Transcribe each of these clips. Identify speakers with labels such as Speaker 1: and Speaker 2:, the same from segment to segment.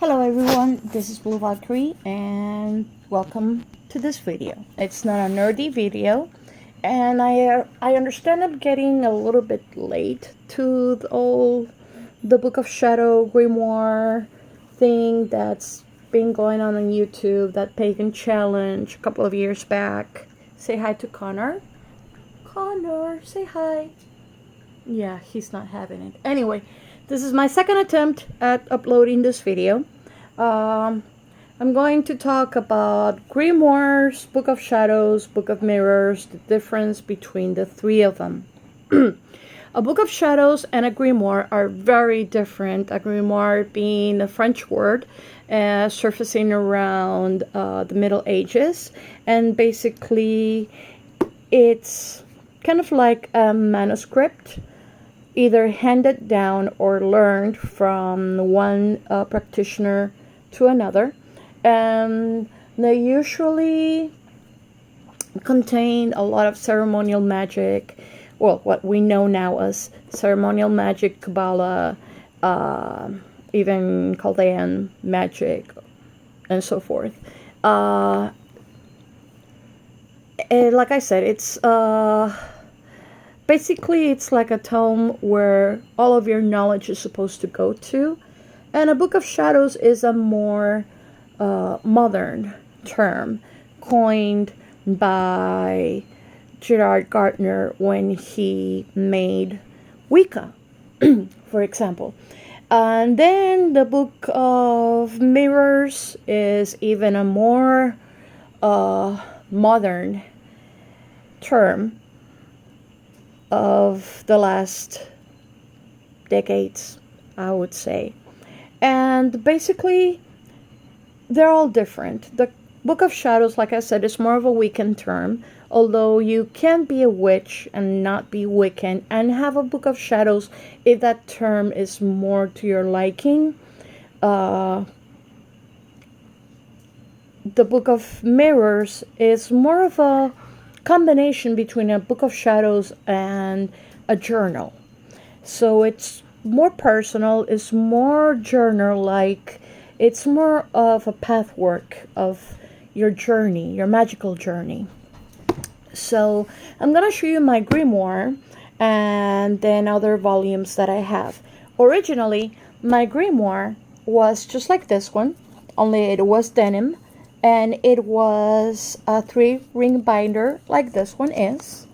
Speaker 1: Hello everyone, this is Blue Valkyrie and welcome to this video. It's not a nerdy video and I understand I'm getting a little bit late to the Book of Shadow Grimoire thing that's been going on YouTube, that pagan challenge a couple of years back. Say hi to Connor. Connor, say hi. Yeah, he's not having it. Anyway, this is my second attempt at uploading this video. I'm going to talk about Grimoires, Book of Shadows, Book of Mirrors, the difference between the three of them. A Book of Shadows and a Grimoire are very different. A Grimoire being a French word surfacing around the Middle Ages, and basically it's kind of like a manuscript, either handed down or learned from one practitioner to another, and they usually contain a lot of ceremonial magic, well, what we know now as ceremonial magic, Kabbalah, even Chaldean magic, and so forth. And like I said, it's basically it's like a tome where all of your knowledge is supposed to go to. And a Book of Shadows is a more modern term coined by Gerard Gardner when he made Wicca, for example. And then the Book of Mirrors is even a more modern term of the last decades, I would say. And basically, they're all different. The Book of Shadows, like I said, is more of a Wiccan term, although you can be a witch and not be Wiccan and have a Book of Shadows if that term is more to your liking. The Book of Mirrors is more of a combination between a Book of Shadows and a journal. So it's more personal, it's more journal-like, it's more of a pathwork of your journey, your magical journey. So I'm gonna show you my grimoire and then other volumes that I have. Originally, my grimoire was just like this one, only it was denim, and it was a 3-ring binder like this one is.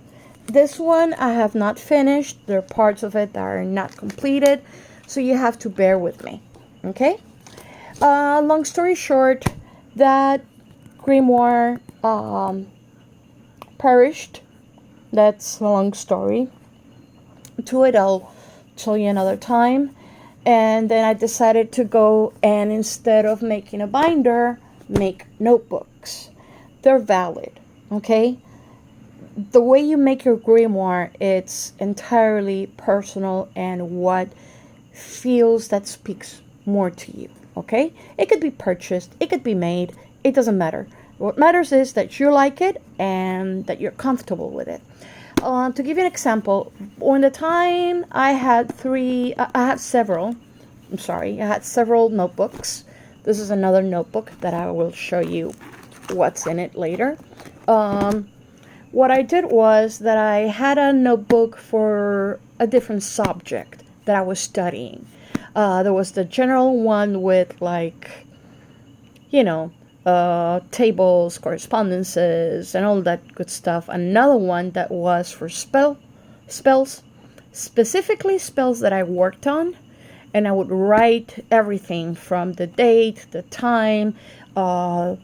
Speaker 1: This one I have not finished. There are parts of it that are not completed, so you have to bear with me, okay? Long story short, that grimoire perished. That's a long story. To it, I'll tell you another time. And then I decided to go and, instead of making a binder, make notebooks. They're valid, okay? The way you make your grimoire, it's entirely personal and what feels that speaks more to you, okay? It could be purchased, it could be made, it doesn't matter. What matters is that you like it and that you're comfortable with it. To give you an example, when the time I had several notebooks. This is another notebook that I will show you what's in it later. What I did was that I had a notebook for a different subject that I was studying. There was the general one with, like, you know, tables, correspondences, and all that good stuff. Another one that was for spells, specifically spells that I worked on, and I would write everything from the date, the time, the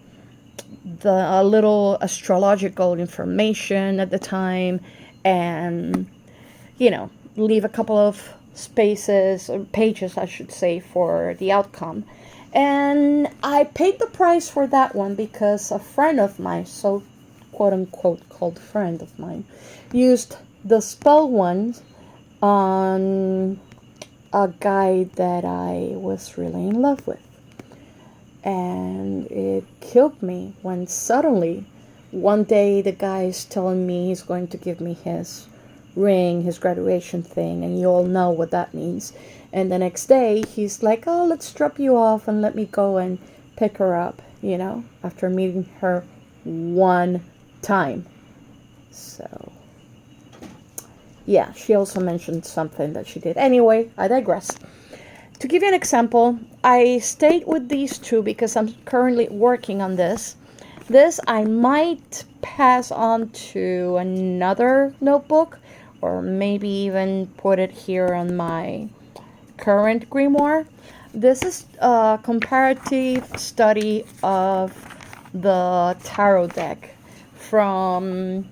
Speaker 1: little astrological information at the time, and, you know, leave a couple of spaces, or pages I should say, for the outcome. And I paid the price for that one because a friend of mine, so quote-unquote called friend of mine, used the spell one on a guy that I was really in love with. And it killed me when suddenly one day the guy is telling me he's going to give me his ring, his graduation thing, and you all know what that means. And the next day, he's like, oh, let's drop you off and let me go and pick her up, you know, after meeting her one time. So, yeah, she also mentioned something that she did. Anyway, I digress. To give you an example, I stayed with these two because I'm currently working on this. This I might pass on to another notebook, or maybe even put it here on my current grimoire. This is a comparative study of the tarot deck from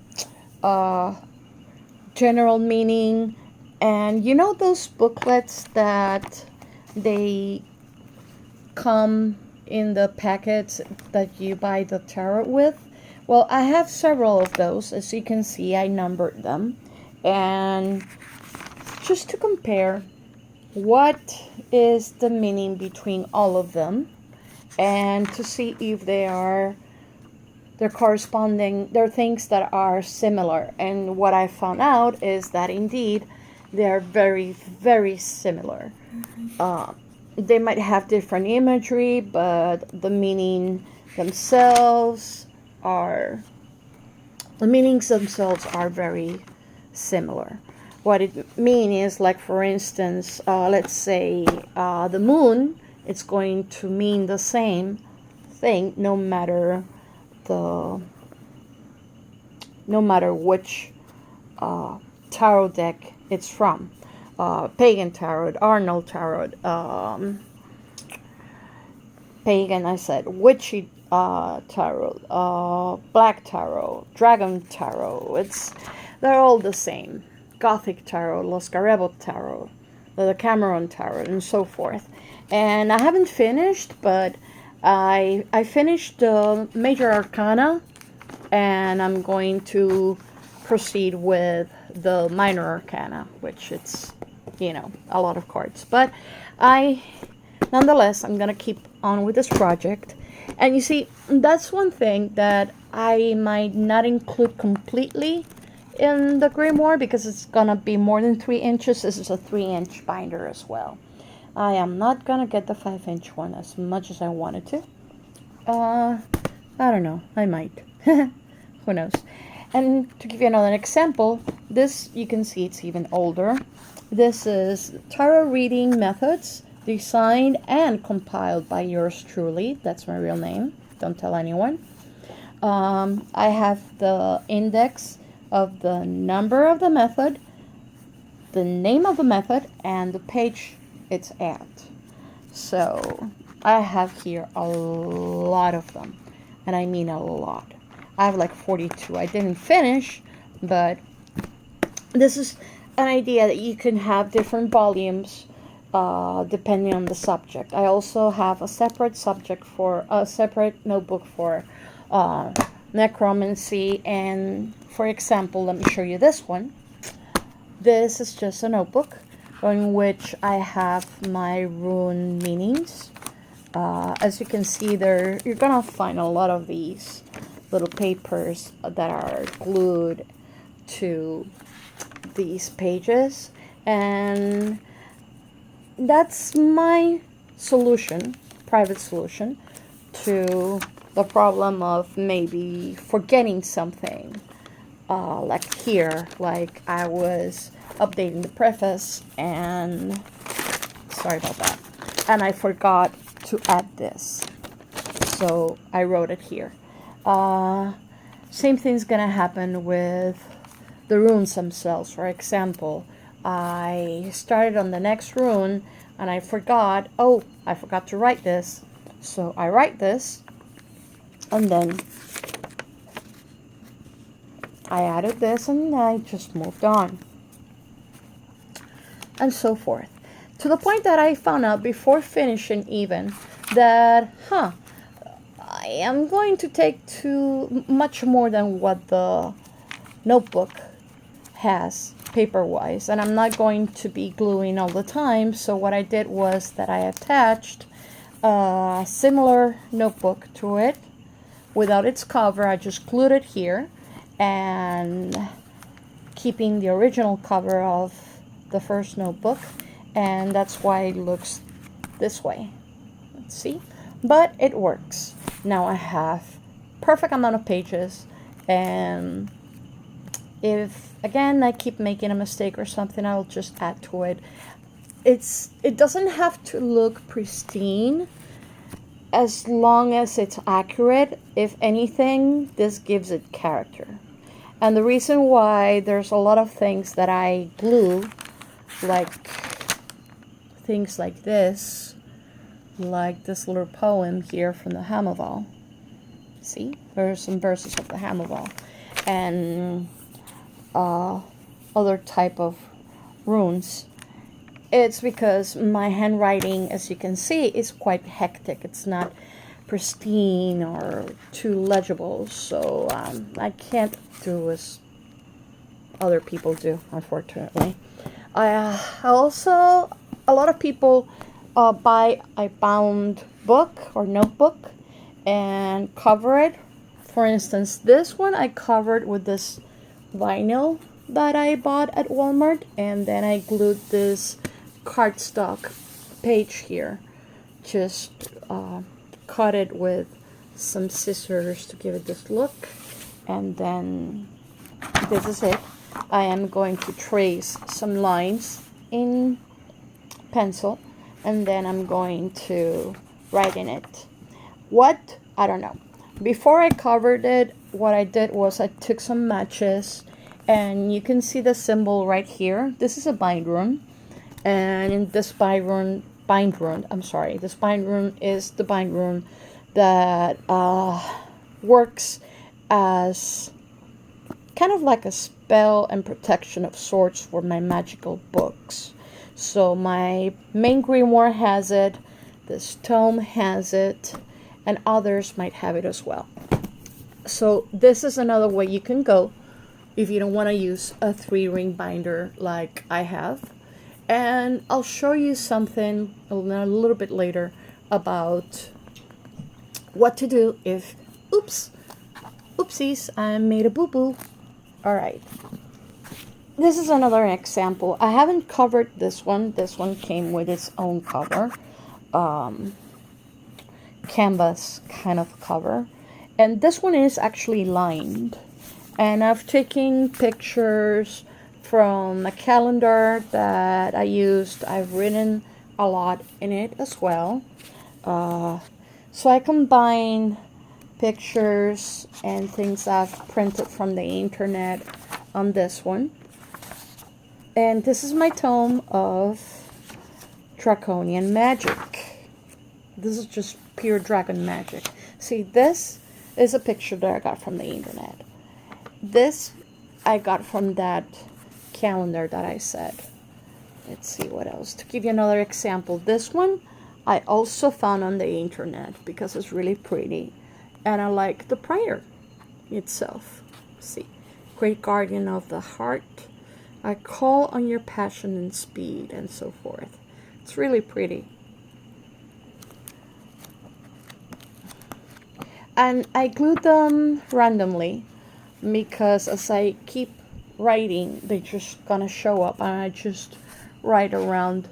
Speaker 1: general meaning, and you know those booklets that they come in the packets that you buy the tarot with? Well, I have several of those. As you can see, I numbered them, and just to compare what is the meaning between all of them, and to see if they're corresponding, they're things that are similar. And what I found out is that indeed they are very, very similar. They might have different imagery, but the meanings themselves are very similar. What it means is, like, for instance, let's say the moon, it's going to mean the same thing no matter which tarot deck it's from. Pagan tarot, Arnold tarot, pagan, I said, witchy tarot, black tarot, dragon tarot. They're all the same. Gothic tarot, Los Garebo tarot, the Cameron tarot, and so forth. And I haven't finished, but I finished the major arcana, and I'm going to proceed with the minor arcana, which it's, you know, a lot of cards. But nonetheless, I'm going to keep on with this project. And you see, that's one thing that I might not include completely in the grimoire, because it's going to be more than 3 inches. This is a 3-inch binder as well. I am not going to get the 5-inch one as much as I wanted to. I don't know. I might. Who knows? And to give you another example, this, you can see it's even older. This is Tarot Reading Methods, designed and compiled by yours truly. That's my real name. Don't tell anyone. I have the index of the number of the method, the name of the method, and the page it's at. So I have here a lot of them, and I mean a lot. I have like 42. I didn't finish, but this is an idea that you can have different volumes depending on the subject. I also have a separate notebook for necromancy. And for example, let me show you this one. This is just a notebook in which I have my rune meanings. As you can see there, you're gonna find a lot of these little papers that are glued to these pages, and that's my solution, private solution, to the problem of maybe forgetting something. Like here, like I was updating the preface, and sorry about that, and I forgot to add this, so I wrote it here. Same thing's gonna happen with the runes themselves. For example, I started on the next rune and I forgot to write this, so I write this, and then I added this, and I just moved on, and so forth, to the point that I found out before finishing even that I am going to take too much more than what the notebook has paper-wise, and I'm not going to be gluing all the time. So what I did was that I attached a similar notebook to it without its cover. I just glued it here and keeping the original cover of the first notebook, and that's why it looks this way. Let's see, but it works. Now I have perfect amount of pages, and if again I keep making a mistake or something, I'll just add to it. It doesn't have to look pristine as long as it's accurate. If anything, this gives it character. And the reason why there's a lot of things that I glue, like things like this little poem here from the Hamaval. See, there's some verses of the Hamaval, and other type of runes. It's because my handwriting, as you can see, is quite hectic. It's not pristine or too legible, so I can't do as other people do, unfortunately. Also, a lot of people buy a bound book or notebook and cover it. For instance, this one I covered with this vinyl that I bought at Walmart, and then I glued this cardstock page here. Just cut it with some scissors to give it this look, and then this is it. I am going to trace some lines in pencil, and then I'm going to write in it. What? I don't know. Before I covered it, what I did was I took some matches, and you can see the symbol right here. This is a bind rune, and in this bind rune is the bind rune that works as kind of like a spell and protection of sorts for my magical books. So my main grimoire has it, this tome has it, and others might have it as well. So this is another way you can go if you don't want to use a 3-ring binder like I have. And I'll show you something a little bit later about what to do if, oopsies, I made a boo-boo. Alright, this is another example. I haven't covered this one. This one came with its own cover, canvas kind of cover, and this one is actually lined, and I've taken pictures from a calendar that I used. I've written a lot in it as well, so I combine pictures and things I've printed from the internet on this one. And this is my tome of draconian magic. This is just pure dragon magic. See, this is a picture that I got from the internet. This I got from that calendar that I said. Let's see what else. To give you another example, this one I also found on the internet because it's really pretty. And I like the prayer itself. See, great guardian of the heart, I call on your passion and speed, and so forth. It's really pretty. And I glued them randomly because as I keep writing, they're just gonna show up, and I just write around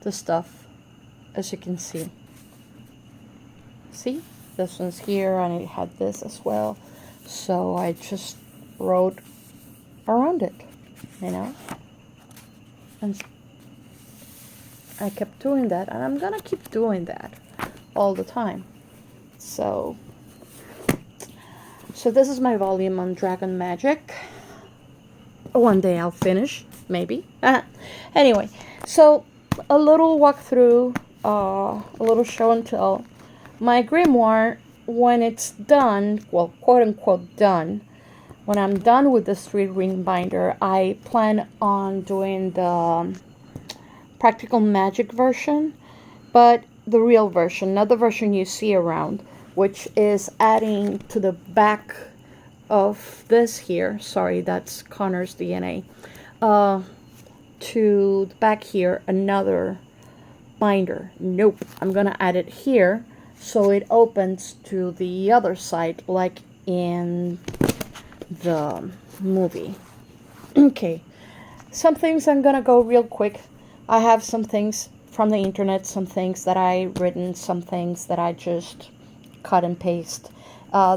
Speaker 1: the stuff, as you can see. See? This one's here, and it had this as well, so I just wrote around it, you know, and I kept doing that, and I'm gonna keep doing that all the time. So this is my volume on dragon magic. One day I'll finish, maybe. Anyway, so a little walkthrough, a little show and tell. My grimoire, when it's done, well, quote-unquote done, when I'm done with this 3-ring binder, I plan on doing the practical magic version, but the real version, not the version you see around, which is adding to the back of this here, sorry, that's Connor's DNA, to the back here, another binder. Nope, I'm gonna add it here, so it opens to the other side, like in the movie. Okay, some things I'm gonna go real quick. I have some things from the internet, some things that I written, some things that I just cut and paste.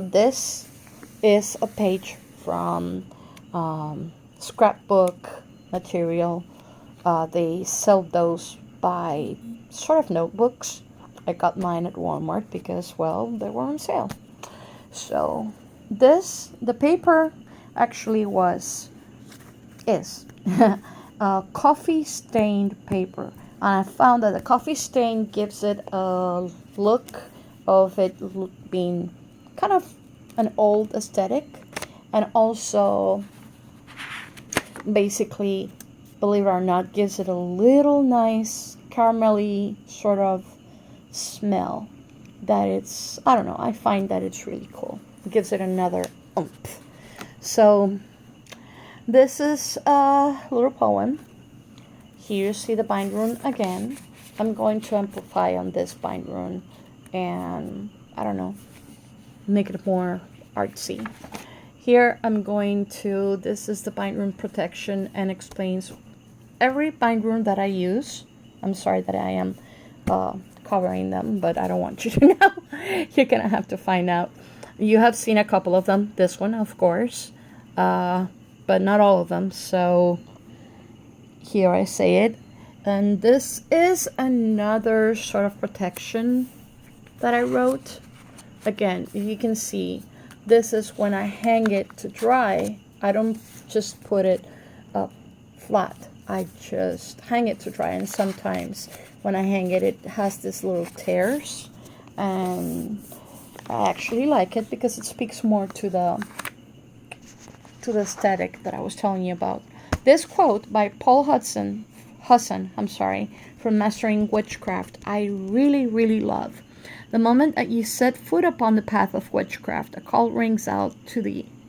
Speaker 1: This is a page from scrapbook material. They sell those by sort of notebooks. I got mine at Walmart because, well, they were on sale. So the paper actually is coffee stained paper. And I found that the coffee stain gives it a look of it being kind of an old aesthetic, and also basically, believe it or not, gives it a little nice caramelly sort of smell that it's, I don't know, I find that it's really cool. It gives it another oomph. So this is a little poem. Here you see the bind rune again. I'm going to amplify on this bind rune and, I don't know, make it more artsy. Here I'm going to, this is the bind rune protection and explains every bind rune that I use. I'm sorry that I am covering them, but I don't want you to know. You're gonna have to find out. You have seen a couple of them. This one, of course, but not all of them. So here I say it. And this is another sort of protection that I wrote. Again, you can see, this is when I hang it to dry. I don't just put it up flat. I just hang it to dry, and sometimes when I hang it, it has these little tears, and I actually like it because it speaks more to the aesthetic that I was telling you about. This quote by Paul Hudson, from Mastering Witchcraft, I really, really love. The moment that you set foot upon the path of witchcraft, a call rings out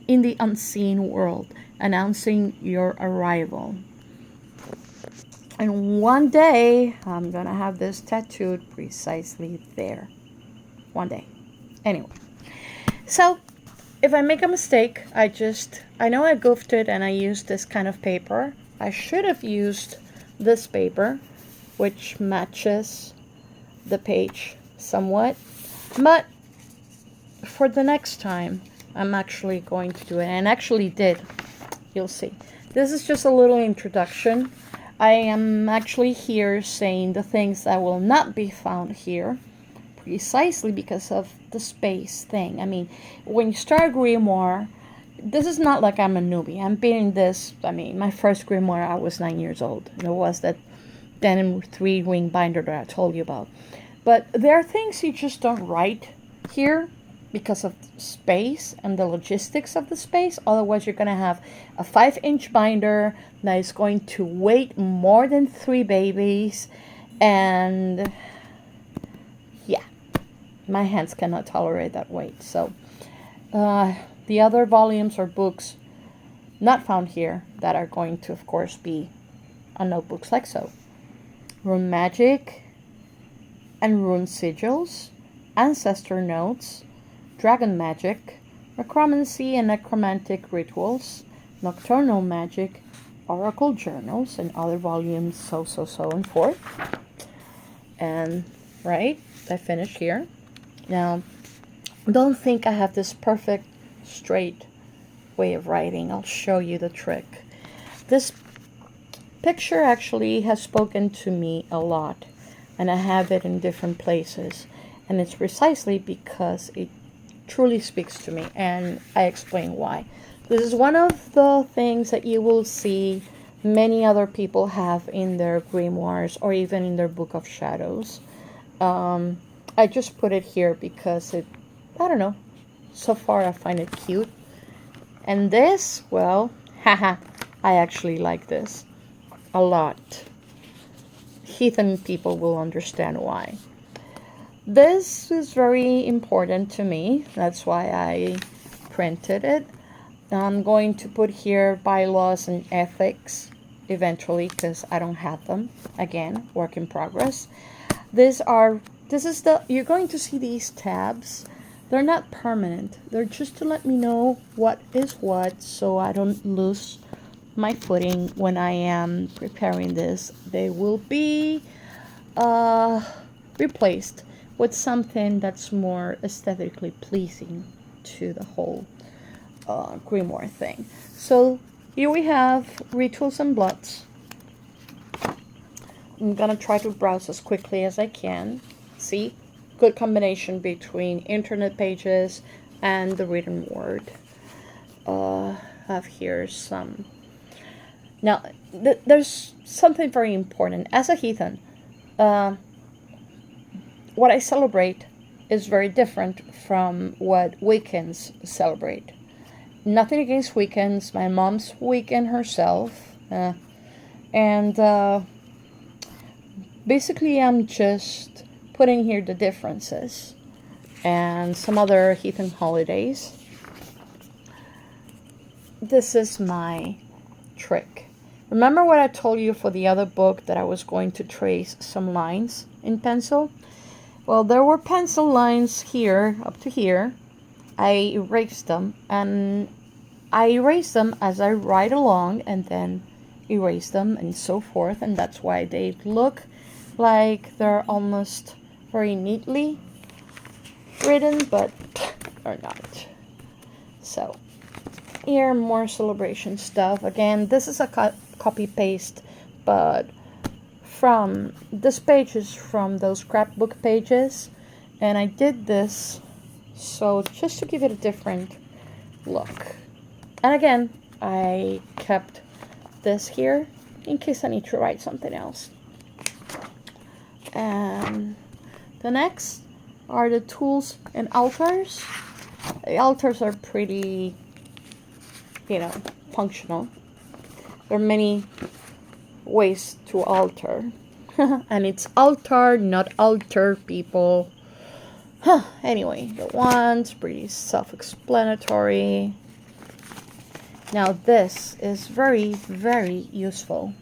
Speaker 1: in the unseen world, announcing your arrival. And one day, I'm gonna have this tattooed precisely there. One day. Anyway. So, if I make a mistake, I know I goofed it and I used this kind of paper. I should have used this paper, which matches the page somewhat. But, for the next time, I'm actually going to do it. And actually did. You'll see. This is just a little introduction. I am actually here saying the things that will not be found here, precisely because of the space thing. I mean, when you start Grimoire, this is not like I'm a newbie. I'm beating this, I mean, my first Grimoire, I was 9 years old. And it was that denim 3-ring binder that I told you about. But there are things you just don't write here because of space and the logistics of the space. Otherwise, you're going to have a 5-inch binder that is going to weight more than 3 babies. And yeah, my hands cannot tolerate that weight. So the other volumes or books not found here that are going to, of course, be on notebooks like so. Rune Magic and Rune Sigils, Ancestor Notes, Dragon Magic, Necromancy and Necromantic Rituals, Nocturnal Magic, Oracle Journals, and other volumes, so and forth. And, right, I finished here. Now, don't think I have this perfect, straight way of writing. I'll show you the trick. This picture actually has spoken to me a lot, and I have it in different places. And it's precisely because it truly speaks to me, and I explain why. This is one of the things that you will see many other people have in their grimoires or even in their Book of Shadows. I just put it here because it, I don't know, so far I find it cute. And this, well, haha, I actually like this a lot. Heathen people will understand why. This is very important to me. That's why I printed it. I'm going to put here bylaws and ethics eventually because I don't have them. Again, work in progress. You're going to see these tabs. They're not permanent. They're just to let me know what is what so I don't lose my footing when I am preparing this. They will be replaced with something that's more aesthetically pleasing to the whole Grimoire thing. So here we have Rituals and Bloods. I'm gonna try to browse as quickly as I can. See, good combination between internet pages and the written word. Have here some. Now, there's something very important. As a heathen, what I celebrate is very different from what Wiccans celebrate. Nothing against Wiccans. My mom's Wiccan herself. And basically, I'm just putting here the differences and some other heathen holidays. This is my trick. Remember what I told you for the other book that I was going to trace some lines in pencil? Well, there were pencil lines here, up to here. I erased them, and I erase them as I write along, and then erase them, and so forth, and that's why they look like they're almost very neatly written, but are not. So, here, more celebration stuff. Again, this is a copy-paste, but from this page is from those scrapbook pages, and I did this so just to give it a different look. And again, I kept this here in case I need to write something else. And the next are the tools and altars. The altars are pretty, functional. There are many ways to alter. And it's altar, not alter, people. Anyway, the one's pretty self-explanatory. Now this is very, very useful.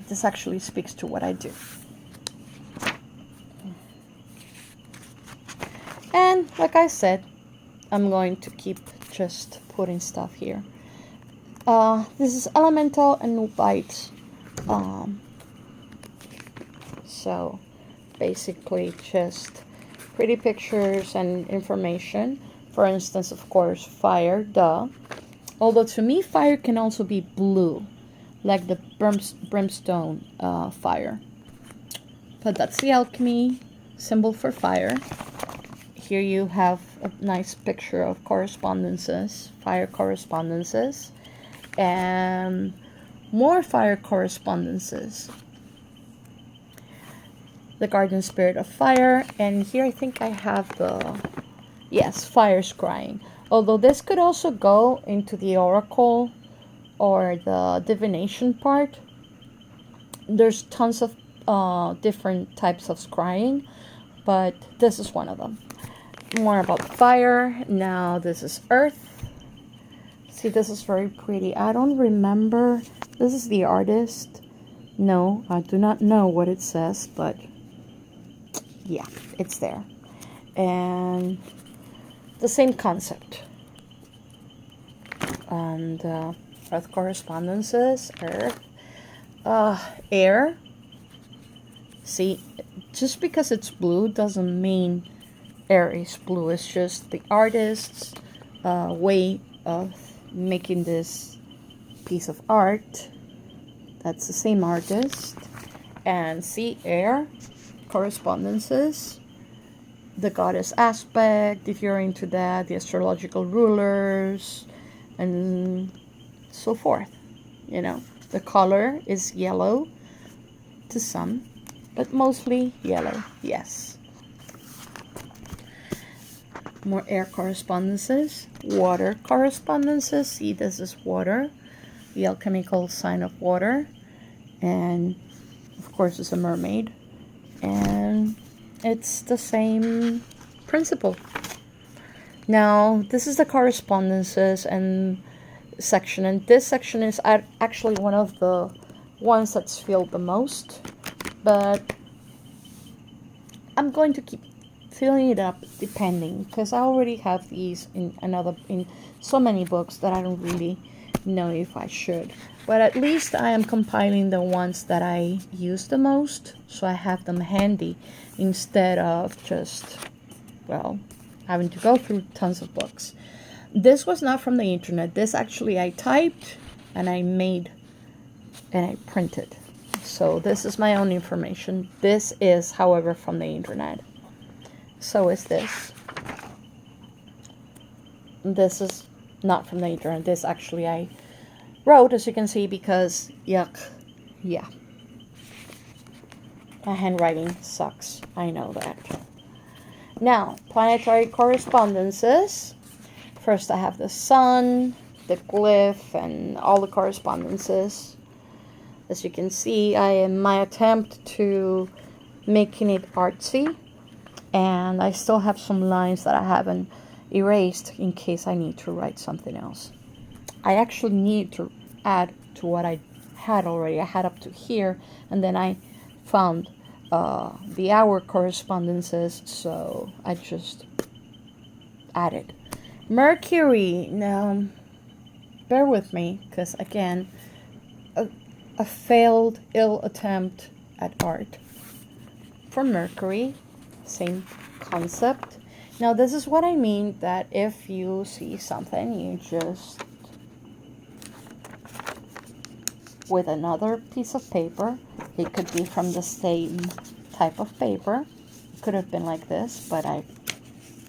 Speaker 1: This actually speaks to what I do. And like I said, I'm going to keep just putting stuff here. This is elemental and white. So basically just pretty pictures and information. For instance, of course, fire, duh. Although to me, fire can also be blue, like the brimstone fire. But that's the alchemy symbol for fire. Here you have a nice picture of correspondences, fire correspondences, and more fire correspondences. The garden spirit of fire, and here I think I have the, yes, fire scrying. Although this could also go into the oracle or the divination part. There's tons of different types of scrying, but this is one of them. More about fire. Now this is earth. See, this is very pretty. I don't remember. This is the artist. No, I do not know what it says, but yeah, it's there. And the same concept. And earth correspondences, earth, air. See, just because it's blue doesn't mean air is blue. It's just the artist's way of making this piece of art. That's the same artist. And see, air correspondences, the goddess aspect, if you're into that, the astrological rulers, and so forth. The color is yellow to some, but mostly yellow, yes. More air correspondences, water correspondences. See, this is water, the alchemical sign of water, and of course it's a mermaid, and it's the same principle. Now this is the correspondences and section, and this section is actually one of the ones that's filled the most, but I'm going to keep filling it up depending, because I already have these in so many books that I don't really know if I should. But at least I am compiling the ones that I use the most, so I have them handy instead of just, well, having to go through tons of books. This was not from the internet. This actually I typed and I made and I printed. So this is my own information. This is, however, from the internet. So is this. This is not from the internet. This actually I wrote, as you can see, because yuck, yeah. My handwriting sucks. I know that. Now, planetary correspondences. First I have the sun, the glyph, and all the correspondences. As you can see, I am my attempt to making it artsy, and I still have some lines that I haven't erased in case I need to write something else. I actually need to add to what I had already. I had up to here, and then I found the hour correspondences, so I just added. Mercury. Now, bear with me, because again, a failed, ill attempt at art. For Mercury, same concept. Now, this is what I mean, that if you see something, you just, with another piece of paper, it could be from the same type of paper. It could have been like this, but I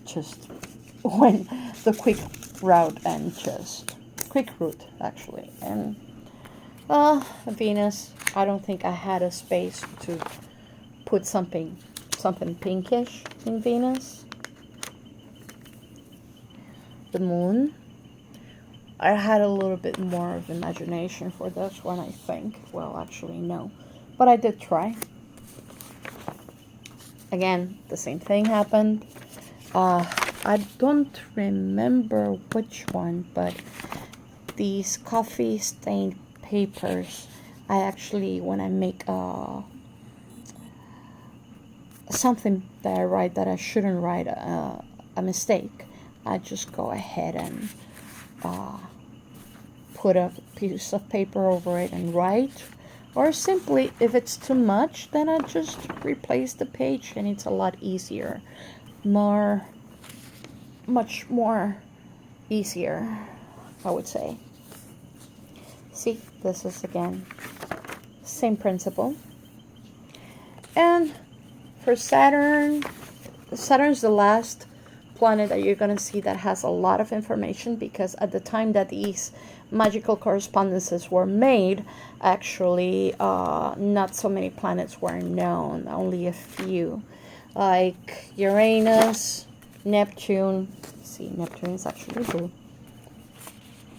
Speaker 1: just went the quick route and just, quick route actually. And Venus, I don't think I had a space to put something pinkish in Venus. The moon, I had a little bit more of imagination for this one, I think. Well, actually, no. But I did try. Again, the same thing happened. I don't remember which one, but these coffee stained papers, I actually, when I make something that I write that I shouldn't write, a mistake, I just go ahead and put a piece of paper over it and write. Or simply, if it's too much, then I just replace the page, and it's a lot easier. Much more easier, I would say. See, this is again, same principle. And for Saturn, Saturn's the last planet that you're going to see that has a lot of information, because at the time that these magical correspondences were made, actually not so many planets were known, only a few, like Uranus, Neptune. See, Neptune is actually blue.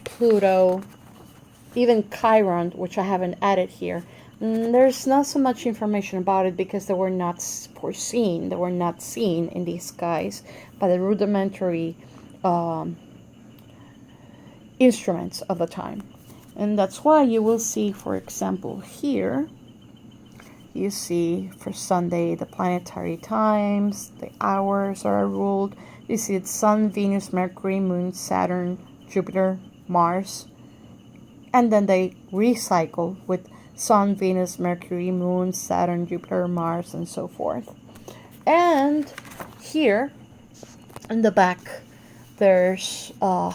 Speaker 1: Pluto, even Chiron, which I haven't added here. There's not so much information about it because they were not foreseen, they were not seen in these skies by the rudimentary instruments of the time. And that's why you will see, for example, here, you see for Sunday the planetary times, the hours are ruled. You see it's Sun, Venus, Mercury, Moon, Saturn, Jupiter, Mars, and then they recycle with Sun, Venus, Mercury, Moon, Saturn, Jupiter, Mars, and so forth. And here in the back, there's an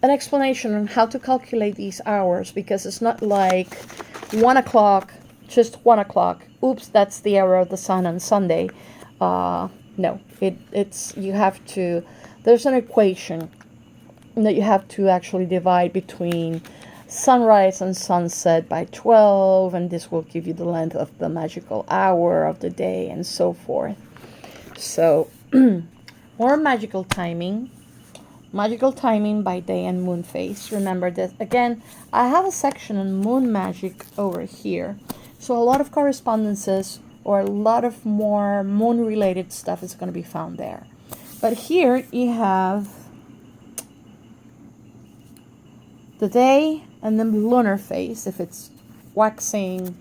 Speaker 1: explanation on how to calculate these hours, because it's not like 1 o'clock, just 1 o'clock. Oops, that's the hour of the sun on Sunday. No, it's you have to. There's an equation that you have to actually divide between sunrise and sunset by 12, and this will give you the length of the magical hour of the day and so forth. So more magical timing by day and moon phase. Remember that again, I have a section on moon magic over here, so a lot of correspondences or a lot of more moon related stuff is going to be found there. But here you have the day and the lunar phase, if it's waxing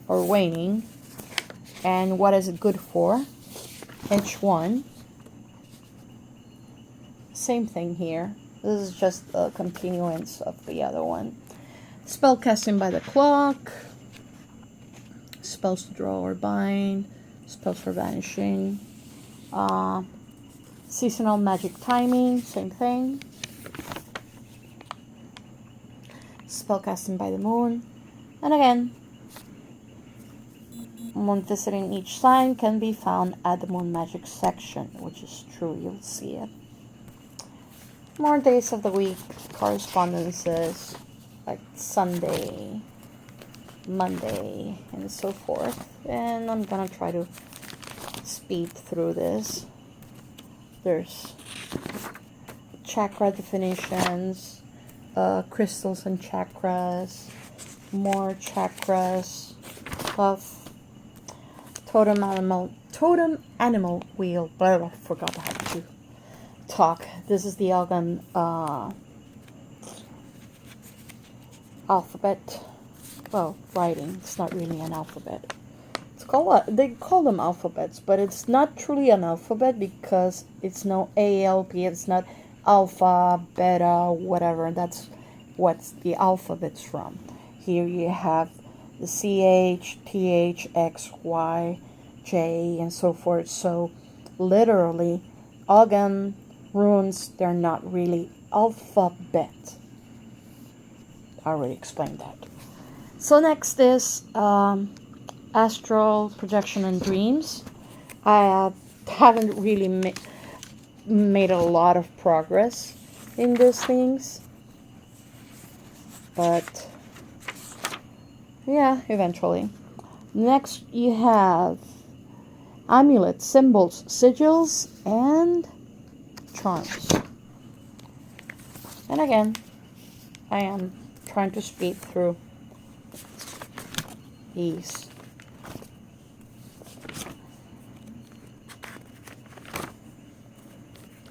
Speaker 1: or waning, and what is it good for, each one. Same thing here. This is just a continuance of the other one. Spellcasting by the clock. Spells to draw or bind. Spells for vanishing. Seasonal magic timing, same thing. Spellcasting by the moon. And again, moon visiting each sign can be found at the moon magic section, which is true, you'll see it. More days of the week, correspondences, like Sunday, Monday, and so forth. And I'm gonna try to speed through this. There's chakra definitions, crystals and chakras, more chakras of totem animal wheel. Blah, I forgot how to talk. This is the Algon alphabet. Well, writing. It's not really an alphabet. It's called they call them alphabets, but it's not truly an alphabet because it's no ALP. It's not alpha, beta, whatever. That's what the alphabet's from. Here you have the CH, TH, X, Y, J, and so forth. So literally, Algon runes, they're not really alphabet. I already explained that. So next is astral projection and dreams. I haven't really made a lot of progress in these things, but yeah, eventually. Next you have amulets, symbols, sigils, and charms. And again, I am trying to speed through these.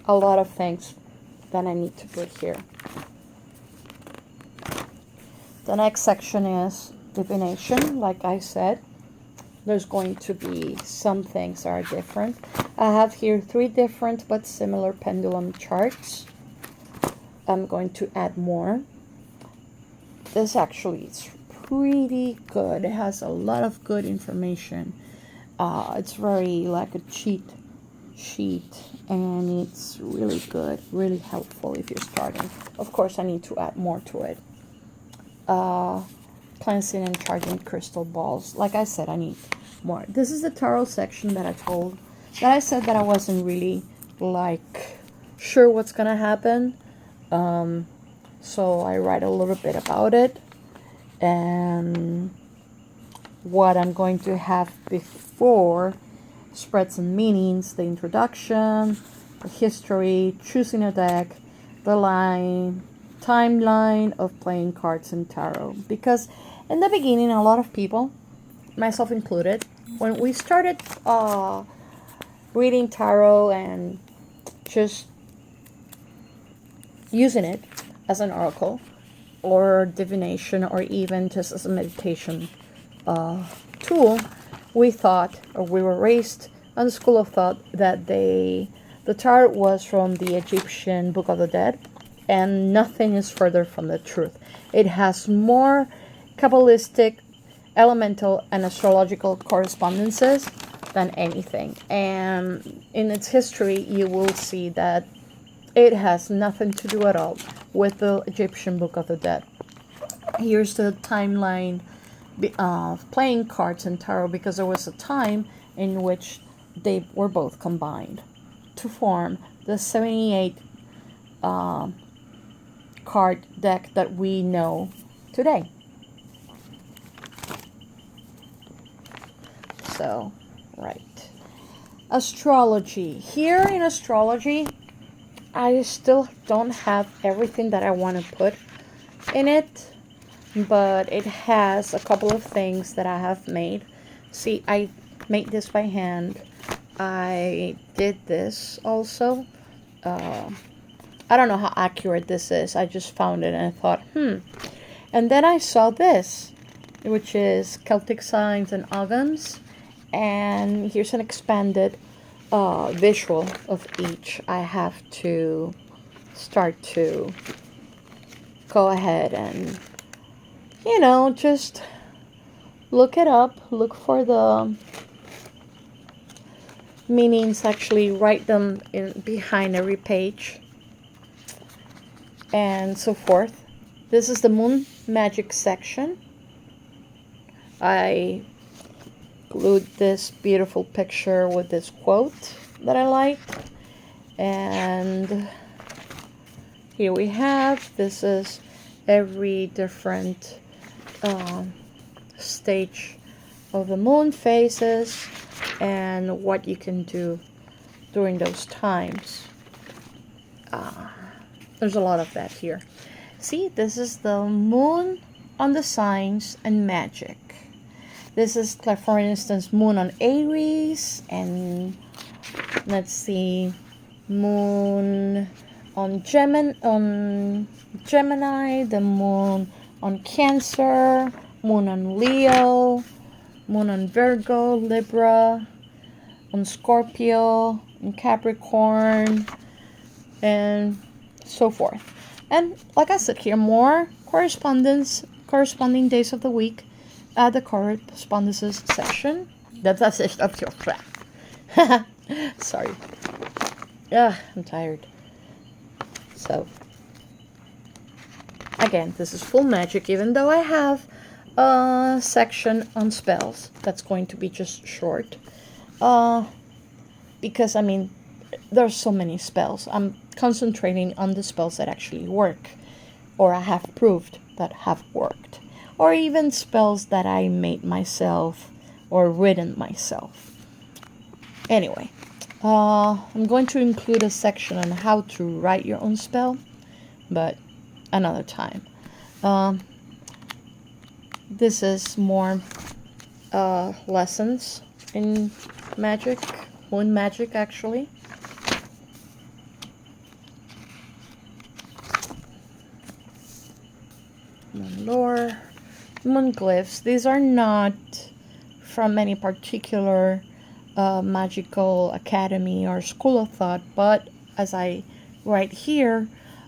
Speaker 1: A lot of things that I need to put here. The next section is divination. Like I said, there's going to be some things that are different. I have here 3 different but similar pendulum charts. I'm going to add more. This actually is pretty good. It has a lot of good information. It's very like a cheat sheet, and it's really good, really helpful if you're starting. Of course, I need to add more to it. Cleansing and charging crystal balls. Like I said, I need more. This is the tarot section that I said that I wasn't really like sure what's gonna happen. So I write a little bit about it and what I'm going to have before. Spreads and meanings, the introduction, the history, choosing a deck, the timeline of playing cards in tarot. Because in the beginning, a lot of people, myself included, when we started reading tarot and just using it as an oracle or divination or even just as a meditation tool, we thought, or we were raised on the school of thought, that the tarot was from the Egyptian Book of the Dead, and nothing is further from the truth. It has more Kabbalistic, elemental, and astrological correspondences than anything. And in its history, you will see that it has nothing to do at all with the Egyptian Book of the Dead. Here's the timeline of playing cards and tarot, because there was a time in which they were both combined to form the 78 card deck that we know today. So, right. Astrology. Here in astrology, I still don't have everything that I want to put in it, but it has a couple of things that I have made. See, I made this by hand. I did this also. I don't know how accurate this is. I just found it and I thought, And then I saw this, which is Celtic signs and agams. And here's an expanded visual of each. I have to start to go ahead and, just look it up, look for the meanings, actually write them in behind every page, and so forth. This is the moon magic section. I glued this beautiful picture with this quote that I like, and here we have, this is every different stage of the moon phases and what you can do during those times. There's a lot of that here. See, this is the moon on the signs and magic. This is, like, for instance, moon on Aries, and let's see, moon on Gemini, the moon on Cancer, moon on Leo, moon on Virgo, Libra, on Scorpio, on Capricorn, and so forth. And like I said here, more corresponding days of the week at the correspondences section. That's it. Up your flat. Sorry. I'm tired. So, again, this is full magic, even though I have a section on spells that's going to be just short. Because, I mean, there's so many spells. I'm concentrating on the spells that actually work, or I have proved that have worked, or even spells that I made myself or written myself. Anyway, I'm going to include a section on how to write your own spell, but another time. This is more lessons in magic, moon magic actually. Moon lore, moon glyphs. These are not from any particular magical academy or school of thought, but as I write here,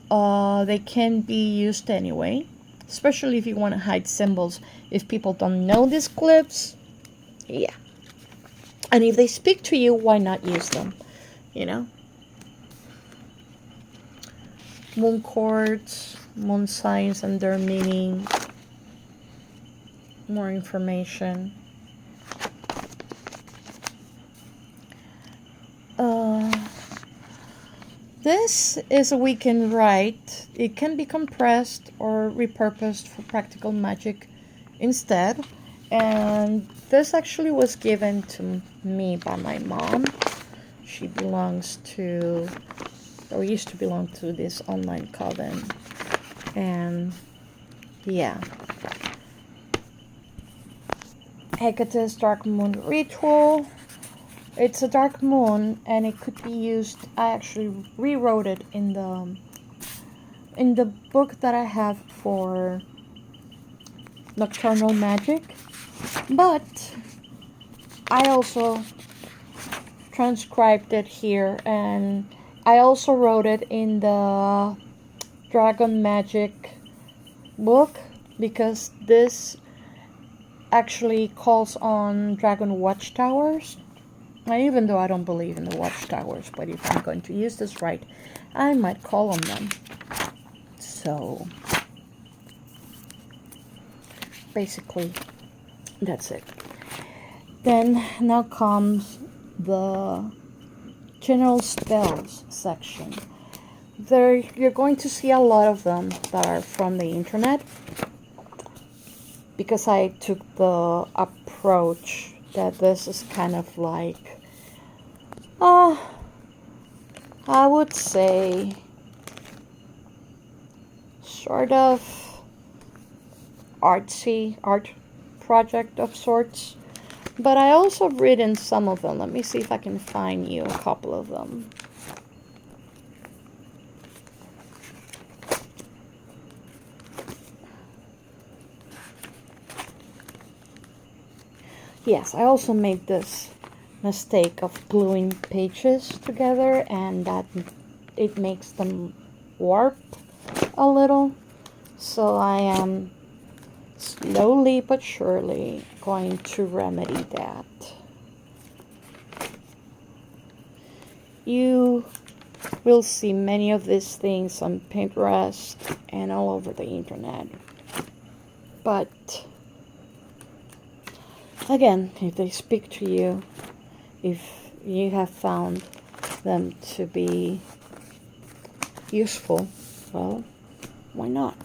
Speaker 1: they can be used anyway, especially if you want to hide symbols. If people don't know these glyphs, yeah. And if they speak to you, why not use them, Moon chords, moon signs and their meaning, more information. This is a weekend write. It can be compressed or repurposed for practical magic instead. And this actually was given to me by my mom. She belongs to, or used to belong to, this online coven. And yeah. Hecate's Dark Moon Ritual. It's a dark moon, and it could be used. I actually rewrote it in the book that I have for nocturnal magic, but I also transcribed it here, and I also wrote it in the Dragon Magic book, because this actually calls on dragon watchtowers. Even though I don't believe in the watchtowers, but if I'm going to use this right, I might call on them. So, basically, that's it. Then, now comes the general spells section. There, you're going to see a lot of them that are from the internet, because I took the approach that this is kind of like, I would say, sort of artsy art project of sorts. But I also written some of them. Let me see if I can find you a couple of them. Yes, I also made this mistake of gluing pages together, and that it makes them warp a little. So I am slowly but surely going to remedy that. You will see many of these things on Pinterest and all over the internet. But again, if they speak to you, if you have found them to be useful, well, why not?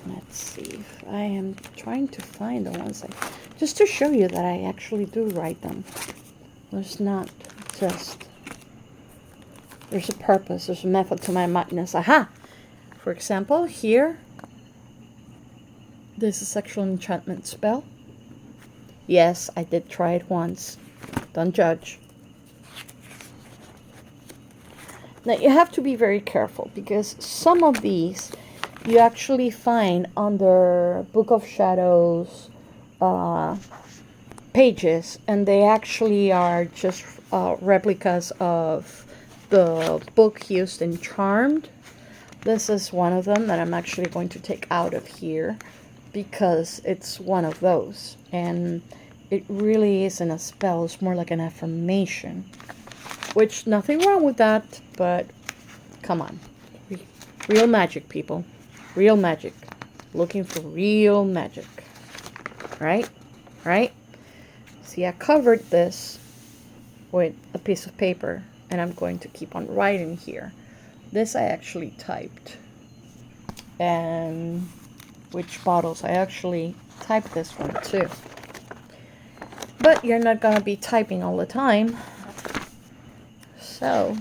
Speaker 1: Let's see if I am trying to find the ones just to show you that I actually do write them. There's not just, there's a purpose, there's a method to my madness. Aha! For example, here, this is a sexual enchantment spell. Yes, I did try it once. Don't judge. Now you have to be very careful because some of these you actually find under Book of Shadows pages, and they actually are just replicas of the book used in Charmed. This is one of them that I'm actually going to take out of here because it's one of those, and it really isn't a spell, it's more like an affirmation, which nothing wrong with that, but come on, real magic, people, real magic, looking for real magic, right? See, I covered this with a piece of paper, and I'm going to keep on writing here. This I actually typed, and which bottles I actually typed this one too. But you're not gonna be typing all the time. So,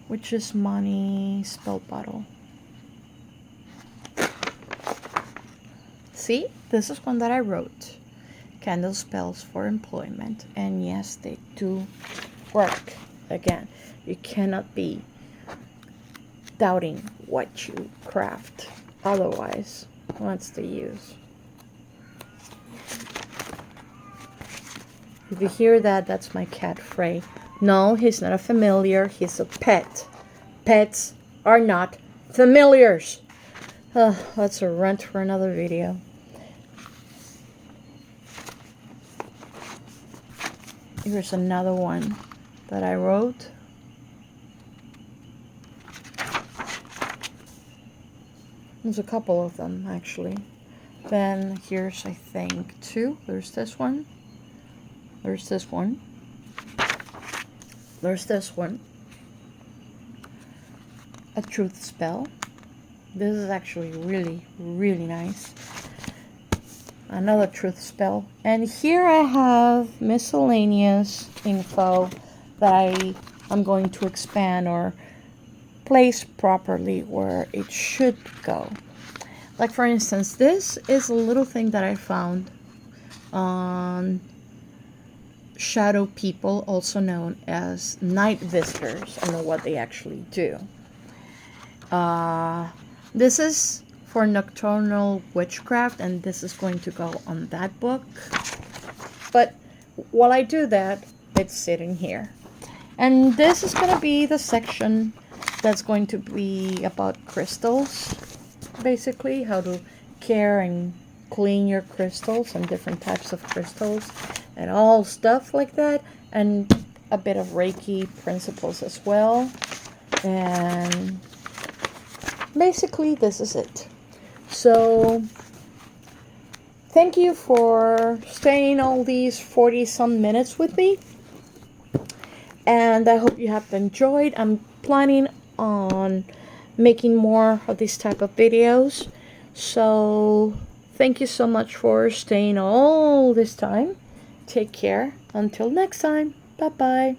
Speaker 1: which is money spell bottle? See, this is one that I wrote. Candle spells for employment, and yes, they do work. Again, you cannot be doubting what you craft. Otherwise, what's the use? If you hear that, that's my cat Frey. No, he's not a familiar, he's a pet. Pets are not familiars. That's a rant for another video. Here's another one that I wrote. There's a couple of them, actually. Then here's, I think, two. There's this one. There's this one. There's this one. A truth spell. This is actually really, really nice. Another truth spell. And here I have miscellaneous info that I'm going to expand or place properly where it should go. Like, for instance, this is a little thing that I found on shadow people, also known as night visitors. I don't know what they actually do. This is for nocturnal witchcraft, and this is going to go on that book. But while I do that, it's sitting here. And this is going to be the section that's going to be about crystals, basically how to care and clean your crystals and different types of crystals and all stuff like that, and a bit of Reiki principles as well. And basically this is it. So thank you for staying all these 40 some minutes with me, and I hope you have enjoyed. I'm planning on making more of these type of videos, so thank you so much for staying all this time. Take care until next time. Bye bye.